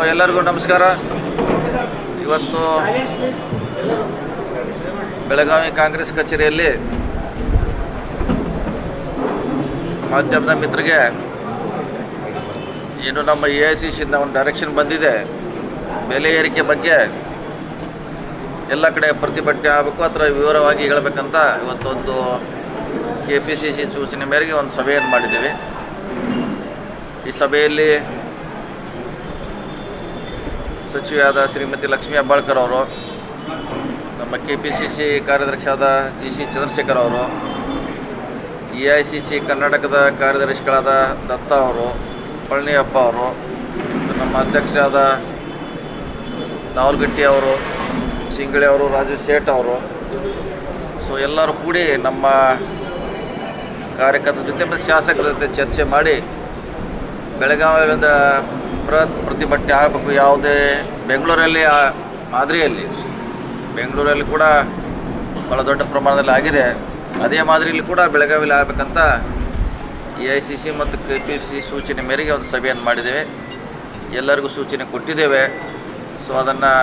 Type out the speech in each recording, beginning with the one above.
ಎಲ್ಲರಿಗೂ ನಮಸ್ಕಾರ. ಇವತ್ತು ಬೆಳಗಾವಿ ಕಾಂಗ್ರೆಸ್ ಕಚೇರಿಯಲ್ಲಿ ಮಾಧ್ಯಮದ ಮಿತ್ರರಿಗೆ ಏನು ನಮ್ಮ AICCಯಿಂದ ಒಂದು ಡೈರೆಕ್ಷನ್ ಬಂದಿದೆ, ಬೆಲೆ ಏರಿಕೆ ಬಗ್ಗೆ ಎಲ್ಲ ಕಡೆ ಪ್ರತಿಭಟನೆ ಆಗಬೇಕು, ಅಥವಾ ವಿವರವಾಗಿ ಹೇಳಬೇಕಂತ ಇವತ್ತೊಂದು KPCC ಸೂಚನೆ ಮೇರೆಗೆ ಒಂದು ಸಭೆಯನ್ನು ಮಾಡಿದ್ದೀವಿ. ಈ ಸಭೆಯಲ್ಲಿ ಸಚಿವೆಯಾದ ಶ್ರೀಮತಿ ಲಕ್ಷ್ಮೀ ಹೆಬ್ಬಾಳ್ಕರ್ ಅವರು, ನಮ್ಮ KPCC ಕಾರ್ಯದರ್ಶಿಯಾದ GC ಚಂದ್ರಶೇಖರ್ ಅವರು, AICC ಕರ್ನಾಟಕದ ಕಾರ್ಯದರ್ಶಿಗಳಾದ ದತ್ತ ಅವರು, ಪಳನಿಯಪ್ಪ ಅವರು, ನಮ್ಮ ಅಧ್ಯಕ್ಷರಾದ ನಾವಲ್ಗಟ್ಟಿ ಅವರು, ಸಿಂಗಳಿ ಅವರು, ರಾಜು ಸೇಠ್ ಅವರು, ಎಲ್ಲರೂ ಕೂಡಿ ನಮ್ಮ ಕಾರ್ಯಕರ್ತರ ಜೊತೆ ಮತ್ತು ಶಾಸಕರ ಜೊತೆ ಚರ್ಚೆ ಮಾಡಿ ಬೆಳಗಾವಿಯಿಂದ ಪ್ರತಿಭಟನೆ ಆಗಬೇಕು. ಯಾವುದೇ ಬೆಂಗಳೂರಲ್ಲಿ ಮಾದರಿಯಲ್ಲಿ ಬೆಂಗಳೂರಲ್ಲಿ ಕೂಡ ಭಾಳ ದೊಡ್ಡ ಪ್ರಮಾಣದಲ್ಲಿ ಆಗಿದೆ, ಅದೇ ಮಾದರಿಯಲ್ಲಿ ಕೂಡ ಬೆಳಗಾವಿಯಲ್ಲಿ ಆಗಬೇಕಂತ AICC ಮತ್ತು KPCC ಸೂಚನೆ ಮೇರೆಗೆ ಒಂದು ಸಭೆಯನ್ನು ಮಾಡಿದ್ದೇವೆ. ಎಲ್ಲರಿಗೂ ಸೂಚನೆ ಕೊಟ್ಟಿದ್ದೇವೆ. ಅದನ್ನು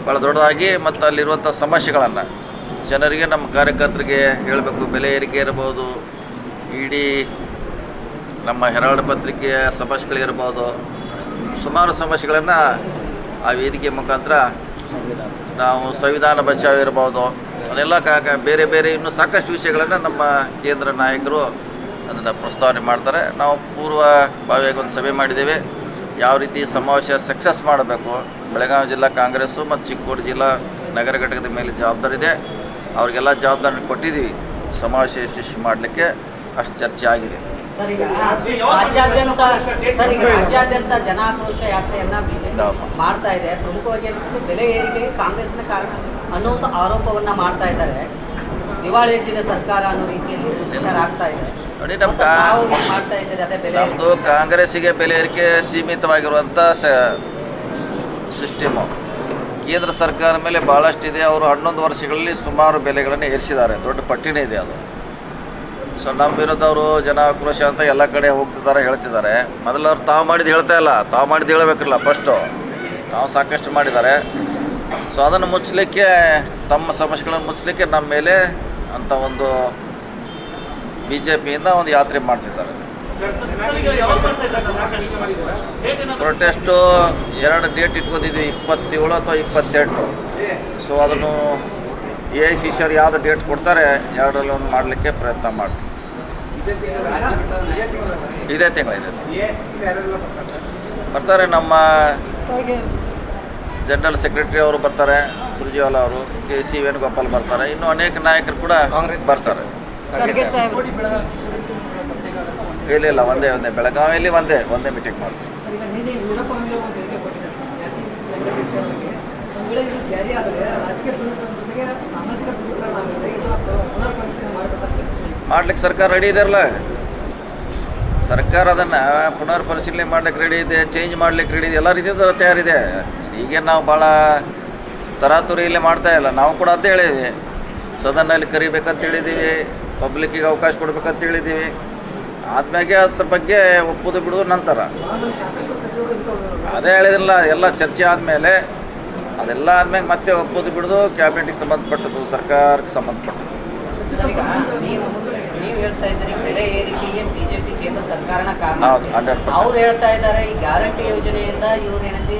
ಭಾಳ ದೊಡ್ಡದಾಗಿ ಮತ್ತು ಅಲ್ಲಿರುವಂಥ ಸಮಸ್ಯೆಗಳನ್ನು ಜನರಿಗೆ, ನಮ್ಮ ಕಾರ್ಯಕರ್ತರಿಗೆ ಹೇಳಬೇಕು. ಬೆಲೆ ಏರಿಕೆ ಇರ್ಬೋದು, ಇಡೀ ನಮ್ಮ ಹೆರಾಲ್ಡ್ ಪತ್ರಿಕೆಯ ಸಮಸ್ಯೆಗಳಿರ್ಬೋದು, ಸುಮಾರು ಸಮಸ್ಯೆಗಳನ್ನು ಆ ವೇದಿಕೆ ಮುಖಾಂತರ ನಾವು ಸಂವಿಧಾನ ಬಚಾವ್ ಇರ್ಬೋದು, ಅದೆಲ್ಲ ಬೇರೆ ಬೇರೆ ಇನ್ನೂ ಸಾಕಷ್ಟು ವಿಷಯಗಳನ್ನು ನಮ್ಮ ಕೇಂದ್ರ ನಾಯಕರು ಅದನ್ನು ಪ್ರಸ್ತಾವನೆ ಮಾಡ್ತಾರೆ. ನಾವು ಪೂರ್ವಭಾವಿಯಾಗಿ ಒಂದು ಸಭೆ ಮಾಡಿದ್ದೇವೆ. ಯಾವ ರೀತಿ ಸಮಾವೇಶ ಸಕ್ಸಸ್ ಮಾಡಬೇಕು, ಬೆಳಗಾವಿ ಜಿಲ್ಲಾ ಕಾಂಗ್ರೆಸ್ಸು ಮತ್ತು ಚಿಕ್ಕೋಡಿ ಜಿಲ್ಲಾ ನಗರ ಘಟಕದ ಮೇಲೆ ಜವಾಬ್ದಾರಿ ಇದೆ. ಅವ್ರಿಗೆಲ್ಲ ಜವಾಬ್ದಾರಿ ಕೊಟ್ಟಿದ್ದೀವಿ. ಸಮಾವೇಶ ಯಶಸ್ವಿ ಮಾಡಲಿಕ್ಕೆ ಅಷ್ಟು ಚರ್ಚೆ ಆಗಿದೆ. ಸರ್, ಈಗ ರಾಜ್ಯಾದ್ಯಂತ ಜನಾಕ್ರೋಶ ಯಾತ್ರೆಯನ್ನು ಬಿಜೆಪಿ ಮಾಡ್ತಾ ಇದೆ. ಪ್ರಮುಖವಾಗಿ ಬೆಲೆ ಏರಿಕೆಗೆ ಕಾಂಗ್ರೆಸ್ನ ಕಾರಣ ಅನ್ನೋ ಒಂದು ಆರೋಪವನ್ನು ಮಾಡ್ತಾ ಇದ್ದಾರೆ. ದಿವಾಳಿ ಎದ್ದಿದೆ ಸರ್ಕಾರ ಅನ್ನೋ ರೀತಿಯಲ್ಲಿ ವಿಚಾರ ಆಗ್ತಾ ಇದೆ. ನೋಡಿ, ನಮ್ಮದು ಕಾಂಗ್ರೆಸ್ಸಿಗೆ ಬೆಲೆ ಏರಿಕೆ ಸೀಮಿತವಾಗಿರುವಂಥ ಸಿಸ್ಟಮು. ಕೇಂದ್ರ ಸರ್ಕಾರ ಮೇಲೆ ಭಾಳಷ್ಟಿದೆ. ಅವರು 11 ವರ್ಷಗಳಲ್ಲಿ ಸುಮಾರು ಬೆಲೆಗಳನ್ನು ಏರಿಸಿದ್ದಾರೆ, ದೊಡ್ಡ ಪಟ್ಟಿನೇ ಇದೆ ಅದು. ನಮ್ಮ ವಿರುದ್ಧವರು ಜನಾಕ್ರೋಶ ಅಂತ ಎಲ್ಲ ಕಡೆ ಹೋಗ್ತಿದ್ದಾರೆ, ಹೇಳ್ತಿದ್ದಾರೆ. ಮೊದಲು ಅವ್ರು ತಾವು ಮಾಡಿದ್ದು ಹೇಳ್ತಾ ಇಲ್ಲ, ತಾವು ಮಾಡಿದ್ದು ಹೇಳಬೇಕಿಲ್ಲ. ಫಸ್ಟು ತಾವು ಸಾಕಷ್ಟು ಮಾಡಿದ್ದಾರೆ. ಅದನ್ನು ಮುಚ್ಚಲಿಕ್ಕೆ, ತಮ್ಮ ಸಮಸ್ಯೆಗಳನ್ನು ಮುಚ್ಚಲಿಕ್ಕೆ ನಮ್ಮ ಮೇಲೆ ಅಂತ ಒಂದು BJPಯಿಂದ ಒಂದು ಯಾತ್ರೆ ಮಾಡ್ತಿದ್ದಾರೆ. ಪ್ರೊಟೆಸ್ಟು 2 ಡೇಟ್ ಇಟ್ಕೊಂಡಿದ್ವಿ, 27 ಅಥವಾ 28. ಅದನ್ನು AICC ಅವ್ರು ಯಾವುದು ಡೇಟ್ ಕೊಡ್ತಾರೆ, 2ರಲ್ಲಿ ಒಂದು ಮಾಡಲಿಕ್ಕೆ ಪ್ರಯತ್ನ ಮಾಡ್ತೀವಿ. ಇದೇ ತಿಂಗಳು ಬರ್ತಾರೆ. ನಮ್ಮ ಜನರಲ್ ಸೆಕ್ರೆಟರಿ ಅವರು ಬರ್ತಾರೆ, ಸುರ್ಜೇವಾಲಾ ಅವರು, KC ವೇಣುಗೋಪಾಲ್ ಬರ್ತಾರೆ, ಇನ್ನೂ ಅನೇಕ ನಾಯಕರು ಕೂಡ ಕಾಂಗ್ರೆಸ್ ಬರ್ತಾರೆ. ಇಲ್ಲ, ಒಂದೇ ಬೆಳಗಾವಿಯಲ್ಲಿ ಒಂದೇ ಮೀಟಿಂಗ್ ಮಾಡ್ತೀವಿ. ಮಾಡ್ಲಿಕ್ಕೆ ಸರ್ಕಾರ ರೆಡಿ ಇದೆಯಲ್ಲ. ಸರ್ಕಾರ ಅದನ್ನು ಪುನರ್ ಪರಿಶೀಲನೆ ಮಾಡ್ಲಿಕ್ಕೆ ರೆಡಿ ಇದೆ, ಚೇಂಜ್ ಮಾಡ್ಲಿಕ್ಕೆ ರೆಡಿ ಇದೆ, ಎಲ್ಲ ರೀತಿಯ ತಯಾರಿದೆ. ಈಗೇನು ನಾವು ಭಾಳ ತರಾತುರಿಯಲ್ಲೇ ಮಾಡ್ತಾ ಇಲ್ಲ. ನಾವು ಕೂಡ ಅಂತ ಹೇಳಿದ್ವಿ, ಸದನಲ್ಲಿ ಕರಿಬೇಕಂತ ಹೇಳಿದ್ದೀವಿ, ಪಬ್ಲಿಕ್ಕಿಗೆ ಅವಕಾಶ ಕೊಡ್ಬೇಕಂತ ಹೇಳಿದ್ದೀವಿ. ಆದ್ಮೇಲೆ ಅದ್ರ ಬಗ್ಗೆ ಒಪ್ಪುದು ಬಿಡೋದು ನಂತರ. ಅದೇ ಹೇಳಿದ್ರಲ್ಲ, ಎಲ್ಲ ಚರ್ಚೆ ಆದಮೇಲೆ ಅದೆಲ್ಲ ಆದ್ಮೇಲೆ ಮತ್ತೆ ಒಪ್ಪುದು ಬಿಡೋದು ಕ್ಯಾಬಿನೆಟ್ಗೆ ಸಂಬಂಧಪಟ್ಟದ್ದು, ಸರ್ಕಾರಕ್ಕೆ ಸಂಬಂಧಪಟ್ಟದ್ದು. ನೀವು ಹೇಳ್ತಾ ಇದ್ದೀರಿ ಬೆಲೆ ಏರಿಕೆಗೆ BJP ಕೇಂದ್ರ ಸರ್ಕಾರನ ಕಾರಣ. 100%. ಅವ್ರು ಹೇಳ್ತಾ ಇದ್ದಾರೆ ಈ ಗ್ಯಾರಂಟಿ ಯೋಜನೆಯಿಂದ ಇವ್ರು ಏನಂತ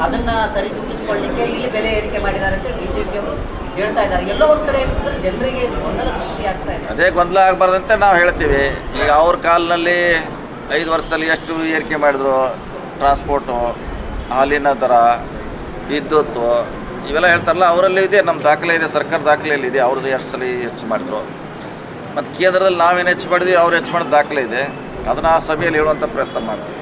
ಅದನ್ನ ಸರಿದೂಗಿಸ್ಕೊಳ್ಳಿಕ್ಕೆ ಇಲ್ಲಿ ಬೆಲೆ ಏರಿಕೆ ಮಾಡಿದ್ದಾರೆ ಅಂತ BJP ಅವರು ಹೇಳ್ತಾ ಇದ್ದಾರೆ. ಎಲ್ಲೋ ಒಂದು ಕಡೆ ಏನಂತಂದ್ರೆ ಜನರಿಗೆ ಗೊಂದಲ ಸೃಷ್ಟಿ ಆಗ್ತಾ ಇದೆ. ಅದೇ ಗೊಂದಲ ಆಗಬಾರ್ದಂತೆ ನಾವು ಹೇಳ್ತೀವಿ. ಈಗ ಅವ್ರ ಕಾಲದಲ್ಲಿ 5 ವರ್ಷದಲ್ಲಿ ಎಷ್ಟು ಏರಿಕೆ ಮಾಡಿದ್ರು, ಟ್ರಾನ್ಸ್ಪೋರ್ಟು, ಹಾಲಿನ ದರ, ವಿದ್ಯುತ್ತು, ಇವೆಲ್ಲ ಹೇಳ್ತಾರಲ್ಲ, ಅವರಲ್ಲಿ ಇದೆ, ನಮ್ಮ ದಾಖಲೆ ಇದೆ, ಸರ್ಕಾರ ದಾಖಲೆಯಲ್ಲಿ ಇದೆ. ಅವ್ರದ್ದು 2 ಸಲ ಹೆಚ್ಚು ಮಾಡಿದ್ರು. ಮತ್ತು ಕೇಂದ್ರದಲ್ಲಿ ನಾವೇನು ಹೆಚ್ಚು ಮಾಡಿದ್ವಿ, ಅವ್ರು ಹೆಚ್ಚು ಮಾಡಿದ ದಾಖಲೆ ಇದೆ. ಅದನ್ನು ಆ ಸಭೆಯಲ್ಲಿ ಹೇಳುವಂಥ ಪ್ರಯತ್ನ ಮಾಡ್ತೀವಿ.